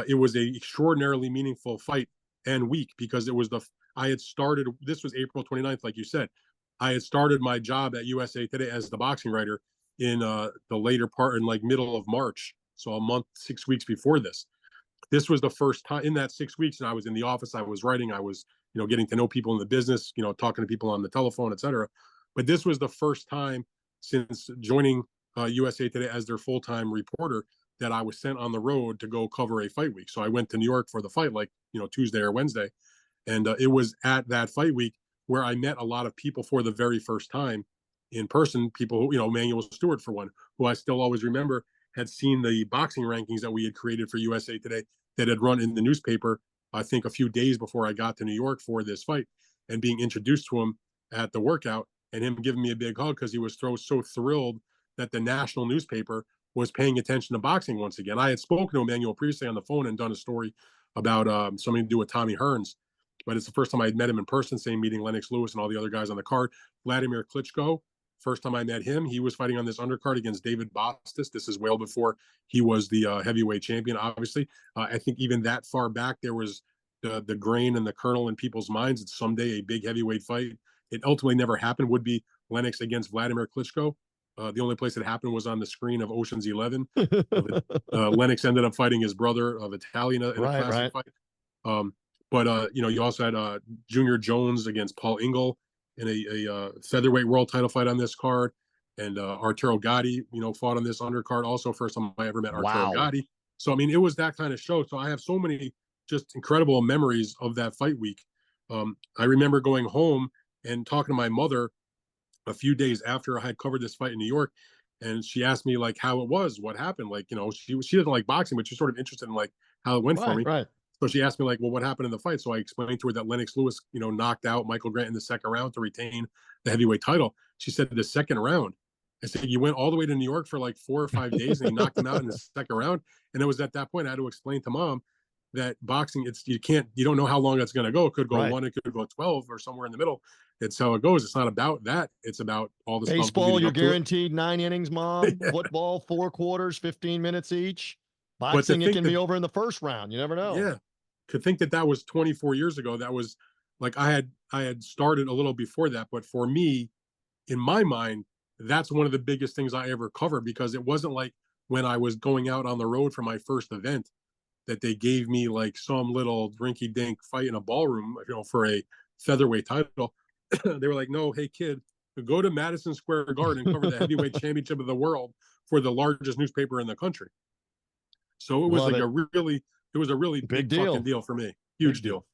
it was a extraordinarily meaningful fight and week because it was I had started, this was April 29th, like you said. I had started my job at USA Today as the boxing writer in the later part, in like middle of March. So a month, 6 weeks before this. This was the first time in that 6 weeks, and I was in the office, I was writing, I was, getting to know people in the business, talking to people on the telephone, etc. But this was the first time since joining USA Today as their full-time reporter that I was sent on the road to go cover a fight week. So I went to New York for the fight, like, Tuesday or Wednesday. And it was at that fight week where I met a lot of people for the very first time in person. People who, Manuel Stewart, for one, who I still always remember, had seen the boxing rankings that we had created for USA Today that had run in the newspaper, I think a few days before I got to New York for this fight, and being introduced to him at the workout and him giving me a big hug because he was so thrilled that the national newspaper was paying attention to boxing once again. I had spoken to Emmanuel previously on the phone and done a story about something to do with Tommy Hearns, but it's the first time I had met him in person, same meeting Lennox Lewis and all the other guys on the card. Vladimir Klitschko, first time I met him, he was fighting on this undercard against David Bostis. This is well before he was the heavyweight champion, obviously. I think even that far back, there was the grain and the kernel in people's minds that someday a big heavyweight fight, it ultimately never happened, would be Lennox against Vladimir Klitschko. The only place it happened was on the screen of Ocean's 11. Lennox ended up fighting his brother Vitaly in a classic fight. But you also had Junior Jones against Paul Ingle in a featherweight world title fight on this card, and Arturo Gatti, fought on this undercard. Also, first time I ever met Arturo Gatti. So I mean, it was that kind of show. So I have so many just incredible memories of that fight week. I remember going home and talking to my mother a few days after I had covered this fight in New York, and she asked me like how it was, what happened. Like, she doesn't like boxing, but she's sort of interested in like how it went for me. Right. So she asked me like, well, what happened in the fight? So I explained to her that Lennox Lewis, knocked out Michael Grant in the second round to retain the heavyweight title. She said the second round. I said, you went all the way to New York for like 4 or 5 days and you knocked him out in the second round. And it was at that point I had to explain to Mom that boxing, you don't know how long it's going to go. It could go 1, it could go 12, or somewhere in the middle. It's how it goes. It's not about that. It's about all the baseball. You're guaranteed 9 innings, Mom. Yeah. Football, 4 quarters, 15 minutes each. Boxing, it can be over in the first round. You never know. Yeah. To think that was 24 years ago. That was like, I had started a little before that, but for me, in my mind, that's one of the biggest things I ever covered, because it wasn't like when I was going out on the road for my first event that they gave me like some little rinky dink fight in a ballroom, for a featherweight title. They were like, no, hey kid, go to Madison Square Garden and cover the heavyweight championship of the world for the largest newspaper in the country. So it was a really big deal for me. Huge deal.